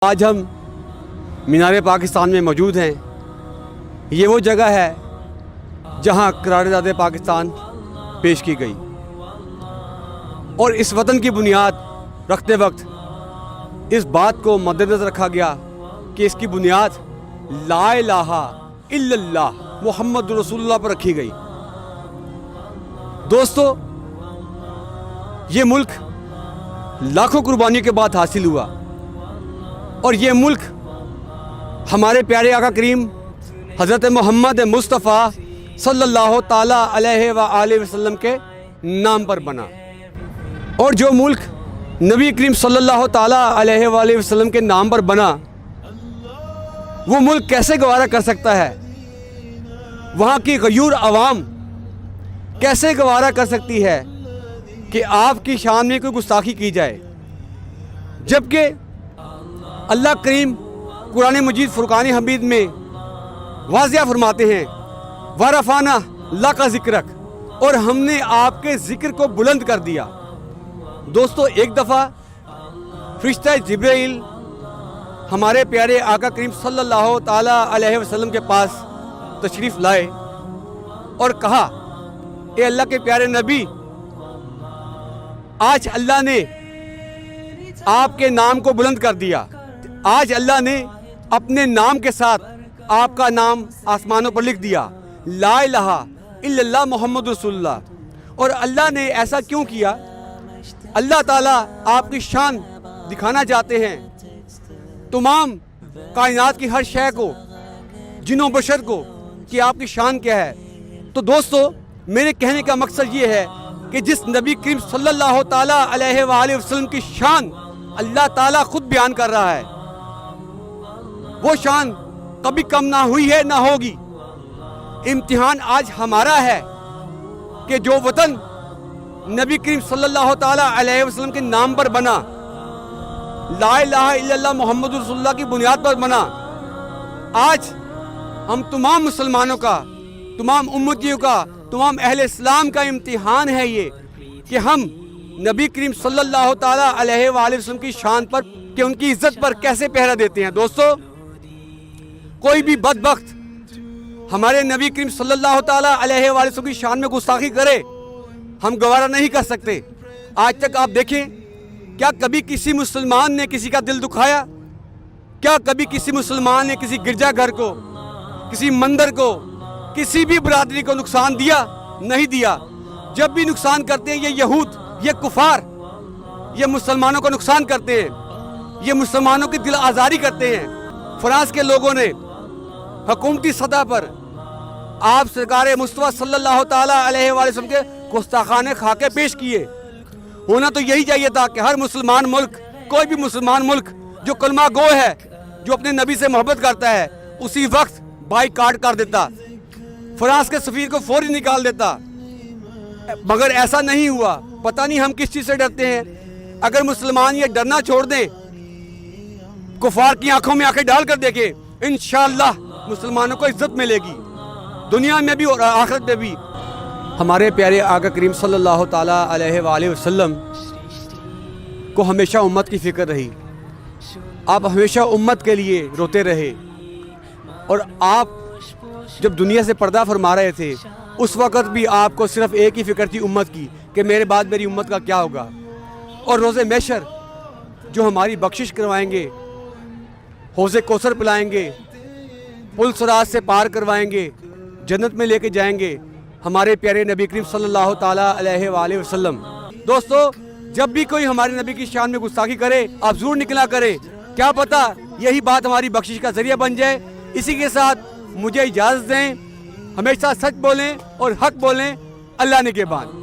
آج ہم مینار پاکستان میں موجود ہیں۔ یہ وہ جگہ ہے جہاں قرارداد پاکستان پیش کی گئی اور اس وطن کی بنیاد رکھتے وقت اس بات کو مدنظر رکھا گیا کہ اس کی بنیاد لا الہ الا اللہ محمد رسول اللہ پر رکھی گئی۔ دوستو، یہ ملک لاکھوں قربانیوں کے بعد حاصل ہوا اور یہ ملک ہمارے پیارے آقا کریم حضرت محمد مصطفیٰ صلی اللہ تعالیٰ علیہ وآلہ وسلم کے نام پر بنا، اور جو ملک نبی کریم صلی اللہ تعالیٰ علیہ وآلہ وسلم کے نام پر بنا، وہ ملک کیسے گوارا کر سکتا ہے؟ وہاں کی غیور عوام کیسے گوارا کر سکتی ہے کہ آپ کی شان میں کوئی گستاخی کی جائے؟ جبکہ اللہ کریم قرآن مجید فرقان حمید میں واضح فرماتے ہیں وَرَفَعْنَا لَكَ ذِكْرَكَ، اور ہم نے آپ کے ذکر کو بلند کر دیا۔ دوستو، ایک دفعہ فرشتہ جبرائیل ہمارے پیارے آقا کریم صلی اللہ تعالیٰ علیہ وسلم کے پاس تشریف لائے اور کہا، اے اللہ کے پیارے نبی، آج اللہ نے آپ کے نام کو بلند کر دیا۔ آج اللہ نے اپنے نام کے ساتھ آپ کا نام آسمانوں پر لکھ دیا، لا الہ الا اللہ محمد رسول اللہ۔ اور اللہ نے ایسا کیوں کیا؟ اللہ تعالیٰ آپ کی شان دکھانا چاہتے ہیں تمام کائنات کی ہر شے کو، جن و بشر کو، کہ آپ کی شان کیا ہے۔ تو دوستو، میرے کہنے کا مقصد یہ ہے کہ جس نبی کریم صلی اللہ تعالیٰ علیہ وآلہ وسلم کی شان اللہ تعالیٰ خود بیان کر رہا ہے، وہ شان کبھی کم نہ ہوئی ہے نہ ہوگی۔ امتحان آج ہمارا ہے کہ جو وطن نبی کریم صلی اللہ تعالیٰ علیہ وسلم کے نام پر بنا، لا الہ الا اللہ محمد رسول اللہ کی بنیاد پر بنا، آج ہم تمام مسلمانوں کا، تمام امتیوں کا، تمام اہل اسلام کا امتحان ہے یہ کہ ہم نبی کریم صلی اللہ تعالیٰ علیہ وآلہ وسلم کی شان پر، کہ ان کی عزت پر کیسے پہرا دیتے ہیں۔ دوستو، کوئی بھی بدبخت ہمارے نبی کریم صلی اللہ تعالیٰ علیہ وآلہ وسلم کی شان میں گستاخی کرے، ہم گوارا نہیں کر سکتے۔ آج تک آپ دیکھیں، کیا کبھی کسی مسلمان نے کسی کا دل دکھایا؟ کیا کبھی کسی مسلمان نے کسی گرجا گھر کو، کسی مندر کو، کسی بھی برادری کو نقصان دیا؟ نہیں دیا۔ جب بھی نقصان کرتے ہیں یہ یہود، یہ کفار، یہ مسلمانوں کو نقصان کرتے ہیں، یہ مسلمانوں کی دل آزاری کرتے ہیں۔ فرانس کے لوگوں نے حکومتی سطح پر آپ سرکار مصطفیٰ صلی اللہ تعالیٰ علیہ وآلہ وسلم کے گستاخانہ خاکے پیش کیے۔ ہونا تو یہی چاہیے تھا کہ ہر مسلمان ملک، کوئی بھی مسلمان ملک جو کلمہ گو ہے، جو اپنے نبی سے محبت کرتا ہے، اسی وقت بائیکاٹ کر دیتا، فرانس کے سفیر کو فوری نکال دیتا، مگر ایسا نہیں ہوا۔ پتہ نہیں ہم کس چیز سے ڈرتے ہیں۔ اگر مسلمان یہ ڈرنا چھوڑ دیں، کفار کی آنکھوں میں آنکھیں ڈال کر دیکھیں، انشاءاللہ مسلمانوں کو عزت ملے گی، دنیا میں بھی اور آخرت میں بھی۔ ہمارے پیارے آقا کریم صلی اللہ تعالیٰ علیہ وآلہ وسلم کو ہمیشہ امت کی فکر رہی۔ آپ ہمیشہ امت کے لیے روتے رہے، اور آپ جب دنیا سے پردہ فرما رہے تھے، اس وقت بھی آپ کو صرف ایک ہی فکر تھی امت کی، کہ میرے بعد میری امت کا کیا ہوگا۔ اور روز محشر جو ہماری بخشش کروائیں گے، حوض کوثر پلائیں گے، پل صراط سے پار کروائیں گے، جنت میں لے کے جائیں گے ہمارے پیارے نبی کریم صلی اللہ تعالیٰ علیہ وآلہ وسلم۔ دوستو، جب بھی کوئی ہمارے نبی کی شان میں گستاخی کرے، آپ ضرور نکلا کرے، کیا پتہ یہی بات ہماری بخشش کا ذریعہ بن جائے۔ اسی کے ساتھ مجھے اجازت دیں، ہمیشہ سچ بولیں اور حق بولیں۔ اللہ نگہبان۔